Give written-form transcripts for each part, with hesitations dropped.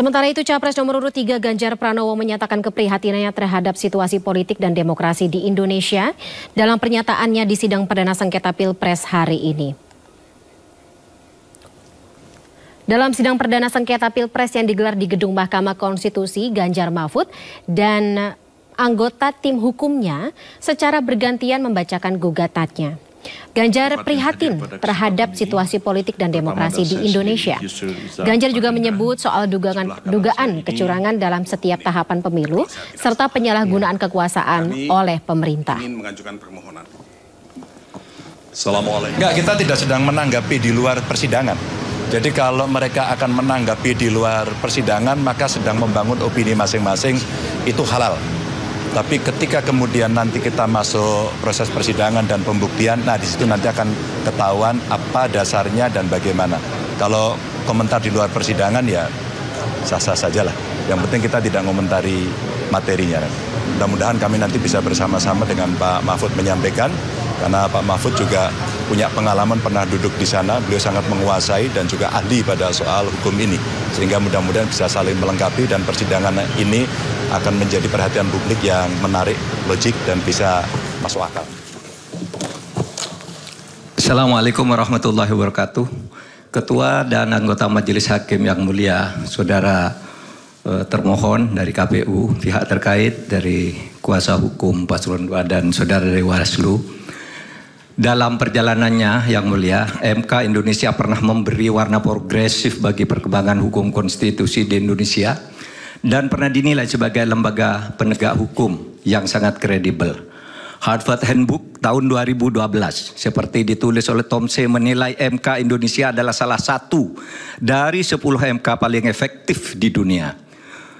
Sementara itu, Capres nomor urut 3 Ganjar Pranowo menyatakan keprihatinannya terhadap situasi politik dan demokrasi di Indonesia dalam pernyataannya di sidang perdana sengketa Pilpres hari ini. Dalam sidang perdana sengketa Pilpres yang digelar di Gedung Mahkamah Konstitusi, Ganjar Mahfud dan anggota tim hukumnya secara bergantian membacakan gugatannya. Ganjar prihatin terhadap situasi politik dan demokrasi di Indonesia. Ganjar juga menyebut soal dugaan kecurangan dalam setiap tahapan pemilu serta penyalahgunaan kekuasaan oleh pemerintah. Enggak, kita tidak sedang menanggapi di luar persidangan. Jadi kalau mereka akan menanggapi di luar persidangan, maka sedang membangun opini masing-masing, itu halal. Tapi ketika kemudian nanti kita masuk proses persidangan dan pembuktian, nah di situ nanti akan ketahuan apa dasarnya dan bagaimana. Kalau komentar di luar persidangan ya sah-sah saja lah. Yang penting kita tidak mengomentari materinya. Mudah-mudahan kami nanti bisa bersama-sama dengan Pak Mahfud menyampaikan, karena Pak Mahfud juga punya pengalaman, pernah duduk di sana, beliau sangat menguasai dan juga ahli pada soal hukum ini. Sehingga mudah-mudahan bisa saling melengkapi dan persidangan ini akan menjadi perhatian publik yang menarik, logik, dan bisa masuk akal. Assalamualaikum warahmatullahi wabarakatuh. Ketua dan anggota Majelis Hakim yang mulia, saudara termohon dari KPU, pihak terkait dari kuasa hukum Paslon 2 dan saudara dari Bawaslu. Dalam perjalanannya yang mulia, MK Indonesia pernah memberi warna progresif bagi perkembangan hukum konstitusi di Indonesia dan pernah dinilai sebagai lembaga penegak hukum yang sangat kredibel. Harvard Handbook tahun 2012 seperti ditulis oleh Tom C. menilai MK Indonesia adalah salah satu dari 10 MK paling efektif di dunia.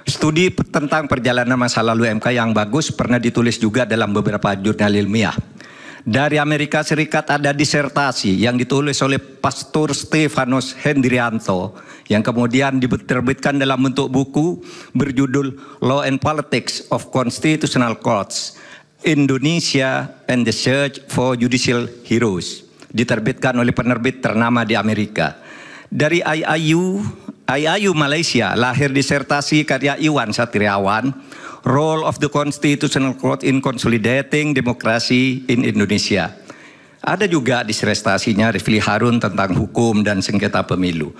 Studi tentang perjalanan masa lalu MK yang bagus pernah ditulis juga dalam beberapa jurnal ilmiah. Dari Amerika Serikat ada disertasi yang ditulis oleh Pastor Stefanus Hendrianto yang kemudian diterbitkan dalam bentuk buku berjudul Law and Politics of Constitutional Courts, Indonesia and the Search for Judicial Heroes, diterbitkan oleh penerbit ternama di Amerika. Dari IAIU Malaysia lahir disertasi karya Iwan Satriawan, Role of the Constitutional Court in Consolidating Democracy in Indonesia. Ada juga disertasinya Rifli Harun tentang hukum dan sengketa pemilu.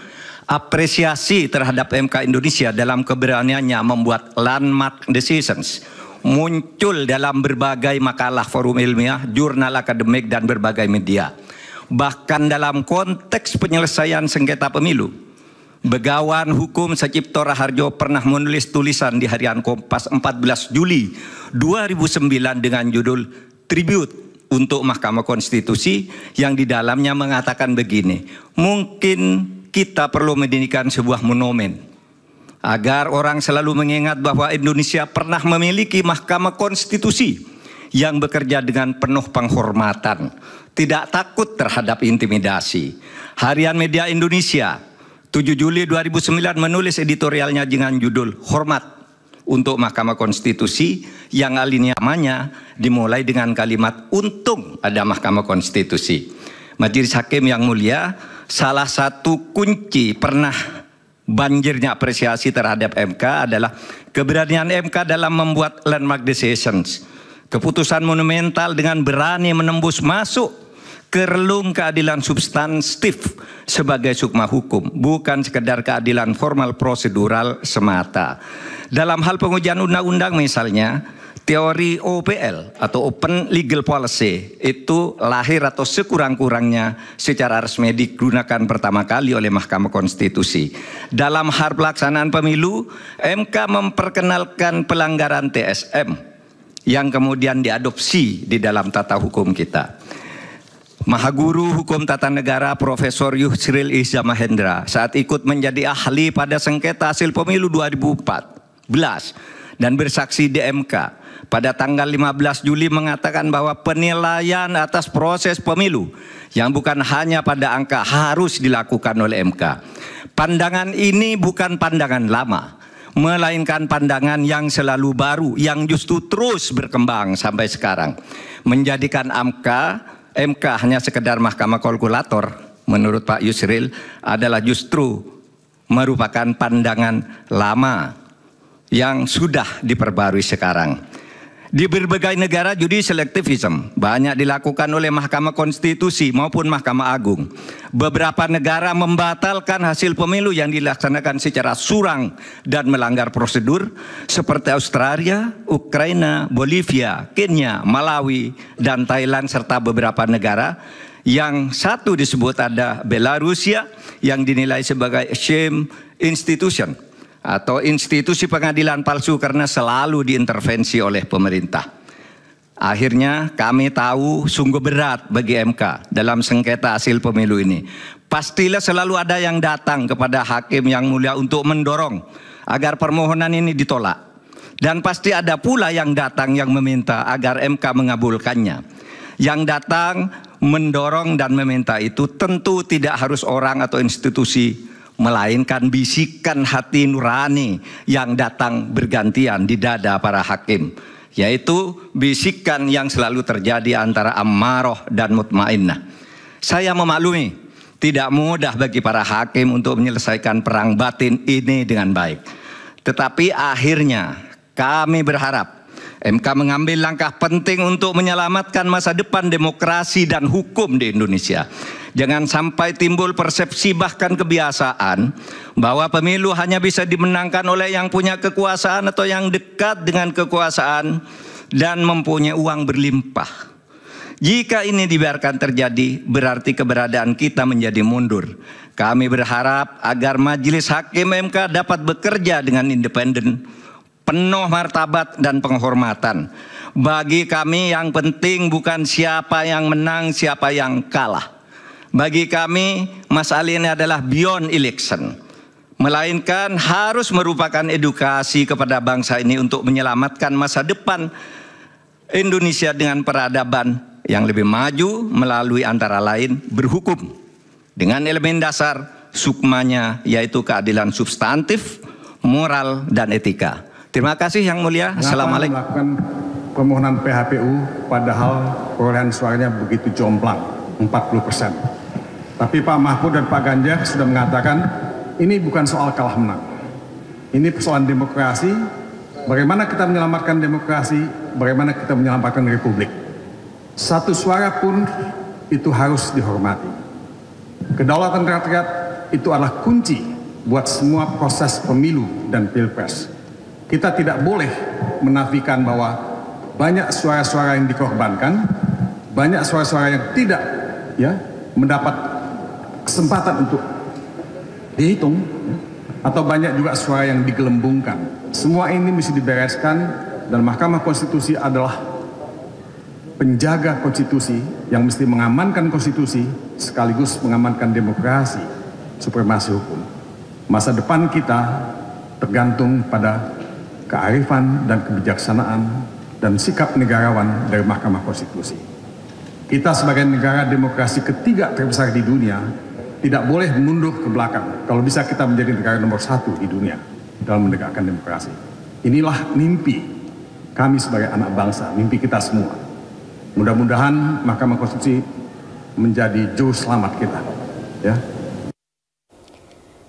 Apresiasi terhadap MK Indonesia dalam keberaniannya membuat landmark decisions muncul dalam berbagai makalah forum ilmiah, jurnal akademik, dan berbagai media. Bahkan dalam konteks penyelesaian sengketa pemilu, Begawan Hukum Sacipto Raharjo pernah menulis tulisan di harian Kompas 14 Juli 2009 dengan judul Tribute untuk Mahkamah Konstitusi yang di dalamnya mengatakan begini, mungkin kita perlu mendirikan sebuah monumen agar orang selalu mengingat bahwa Indonesia pernah memiliki Mahkamah Konstitusi yang bekerja dengan penuh penghormatan, tidak takut terhadap intimidasi. Harian Media Indonesia 7 Juli 2009 menulis editorialnya dengan judul Hormat untuk Mahkamah Konstitusi yang alinyamannya dimulai dengan kalimat untung ada Mahkamah Konstitusi. Majelis Hakim yang mulia, salah satu kunci pernah banjirnya apresiasi terhadap MK adalah keberanian MK dalam membuat landmark decisions. Keputusan monumental dengan berani menembus masuk ke relung keadilan substantif sebagai sukma hukum, bukan sekedar keadilan formal prosedural semata. Dalam hal pengujian undang-undang misalnya, teori OPL atau Open Legal Policy itu lahir atau sekurang-kurangnya secara resmi digunakan pertama kali oleh Mahkamah Konstitusi. Dalam hal pelaksanaan pemilu, MK memperkenalkan pelanggaran TSM yang kemudian diadopsi di dalam tata hukum kita. Mahaguru Hukum Tata Negara Profesor Yusril Iza Mahendra saat ikut menjadi ahli pada sengketa hasil pemilu 2014 dan bersaksi di MK pada tanggal 15 Juli mengatakan bahwa penilaian atas proses pemilu yang bukan hanya pada angka harus dilakukan oleh MK. Pandangan ini bukan pandangan lama, melainkan pandangan yang selalu baru, yang justru terus berkembang sampai sekarang. Menjadikan MK hanya sekedar mahkamah kalkulator, menurut Pak Yusril, adalah justru merupakan pandangan lama yang sudah diperbarui sekarang. Di berbagai negara judicial activism banyak dilakukan oleh Mahkamah Konstitusi maupun Mahkamah Agung. Beberapa negara membatalkan hasil pemilu yang dilaksanakan secara curang dan melanggar prosedur seperti Australia, Ukraina, Bolivia, Kenya, Malawi, dan Thailand serta beberapa negara yang satu disebut ada Belarusia yang dinilai sebagai shame institution atau institusi pengadilan palsu karena selalu diintervensi oleh pemerintah. Akhirnya kami tahu sungguh berat bagi MK dalam sengketa hasil pemilu ini. Pastilah selalu ada yang datang kepada hakim yang mulia untuk mendorong agar permohonan ini ditolak. Dan pasti ada pula yang datang yang meminta agar MK mengabulkannya. Yang datang mendorong dan meminta itu tentu tidak harus orang atau institusi, melainkan bisikan hati nurani yang datang bergantian di dada para hakim, yaitu bisikan yang selalu terjadi antara ammaroh dan mutmainnah. Saya memaklumi tidak mudah bagi para hakim untuk menyelesaikan perang batin ini dengan baik. Tetapi akhirnya kami berharap MK mengambil langkah penting untuk menyelamatkan masa depan demokrasi dan hukum di Indonesia. Jangan sampai timbul persepsi bahkan kebiasaan bahwa pemilu hanya bisa dimenangkan oleh yang punya kekuasaan atau yang dekat dengan kekuasaan dan mempunyai uang berlimpah. Jika ini dibiarkan terjadi, berarti keberadaan kita menjadi mundur. Kami berharap agar Majelis Hakim MK dapat bekerja dengan independen, penuh martabat dan penghormatan. Bagi kami yang penting bukan siapa yang menang, siapa yang kalah. Bagi kami masalah ini adalah beyond election, melainkan harus merupakan edukasi kepada bangsa ini untuk menyelamatkan masa depan Indonesia dengan peradaban yang lebih maju melalui antara lain berhukum dengan elemen dasar sukmanya, yaitu keadilan substantif, moral, dan etika. Terima kasih Yang Mulia. Assalamualaikum. Melakukan permohonan PHPU padahal perolehan suaranya begitu jomplang, 40%. Tapi Pak Mahfud dan Pak Ganjar sudah mengatakan ini bukan soal kalah menang. Ini persoalan demokrasi, bagaimana kita menyelamatkan demokrasi, bagaimana kita menyelamatkan republik. Satu suara pun itu harus dihormati. Kedaulatan rakyat itu adalah kunci buat semua proses pemilu dan pilpres. Kita tidak boleh menafikan bahwa banyak suara-suara yang dikorbankan, banyak suara-suara yang tidak mendapat kesempatan untuk dihitung, atau banyak juga suara yang digelembungkan. Semua ini mesti dibereskan, dan Mahkamah Konstitusi adalah penjaga konstitusi yang mesti mengamankan konstitusi sekaligus mengamankan demokrasi, supremasi hukum. Masa depan kita tergantung pada kearifan dan kebijaksanaan dan sikap negarawan dari Mahkamah Konstitusi. Kita sebagai negara demokrasi ketiga terbesar di dunia tidak boleh mundur ke belakang. Kalau bisa kita menjadi negara nomor 1 di dunia dalam menegakkan demokrasi. Inilah mimpi kami sebagai anak bangsa, mimpi kita semua. Mudah-mudahan Mahkamah Konstitusi menjadi juru selamat kita. Ya.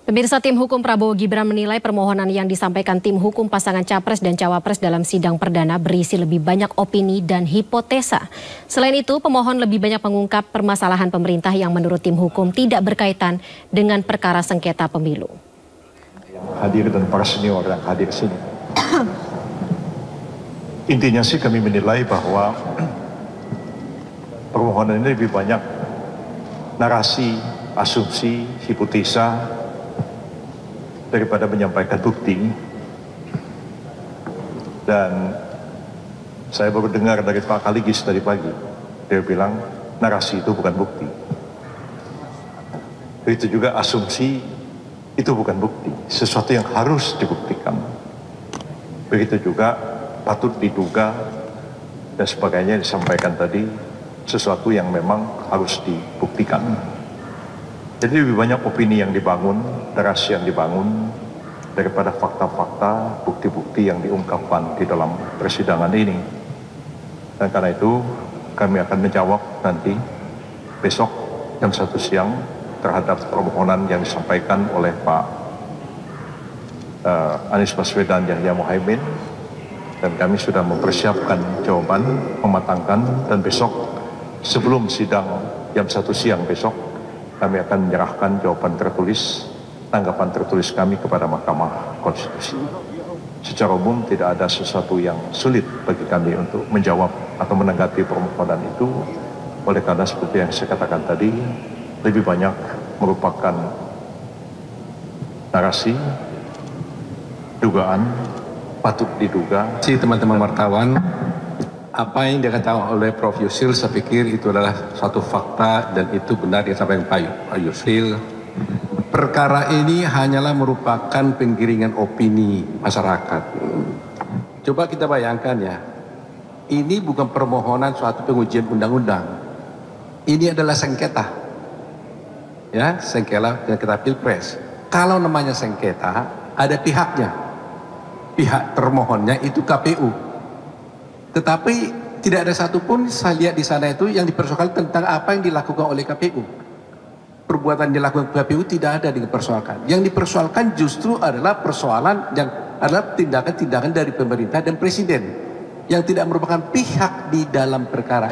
Pemirsa, tim hukum Prabowo Gibran menilai permohonan yang disampaikan tim hukum pasangan Capres dan Cawapres dalam sidang perdana berisi lebih banyak opini dan hipotesa. Selain itu, pemohon lebih banyak mengungkap permasalahan pemerintah yang menurut tim hukum tidak berkaitan dengan perkara sengketa pemilu. Yang hadir dan para senior yang hadir sini. Intinya sih kami menilai bahwa permohonan ini lebih banyak narasi, asumsi, hipotesa daripada menyampaikan bukti. Dan saya baru dengar dari Pak Kaligis tadi pagi, dia bilang narasi itu bukan bukti. Begitu juga asumsi itu bukan bukti, sesuatu yang harus dibuktikan. Begitu juga patut diduga dan sebagainya disampaikan tadi, sesuatu yang memang harus dibuktikan. Jadi lebih banyak opini yang dibangun, narasi yang dibangun, daripada fakta-fakta, bukti-bukti yang diungkapkan di dalam persidangan ini. Dan karena itu, kami akan menjawab nanti, besok jam 1 siang, terhadap permohonan yang disampaikan oleh Pak Anies Baswedan Yahya Muhaimin, dan kami sudah mempersiapkan jawaban, mematangkan, dan besok sebelum sidang jam 1 siang besok kami akan menyerahkan jawaban tertulis, tanggapan tertulis kami kepada Mahkamah Konstitusi. Secara umum tidak ada sesuatu yang sulit bagi kami untuk menjawab atau menanggapi permohonan itu, oleh karena seperti yang saya katakan tadi, lebih banyak merupakan narasi, dugaan, patut diduga. Teman-teman wartawan, apa yang dikatakan oleh Prof. Yusril, saya pikir itu adalah suatu fakta dan itu benar yang disampaikan Pak Yusril. Perkara ini hanyalah merupakan penggiringan opini masyarakat. Coba kita bayangkan ya, ini bukan permohonan suatu pengujian undang-undang. Ini adalah sengketa. Ya, sengketa Pilpres. Kalau namanya sengketa, ada pihaknya. Pihak termohonnya itu KPU. Tetapi tidak ada satupun saya lihat di sana itu yang dipersoalkan tentang apa yang dilakukan oleh KPU. Perbuatan yang dilakukan KPU tidak ada dipersoalkan. Yang dipersoalkan justru adalah persoalan yang adalah tindakan-tindakan dari pemerintah dan presiden yang tidak merupakan pihak di dalam perkara.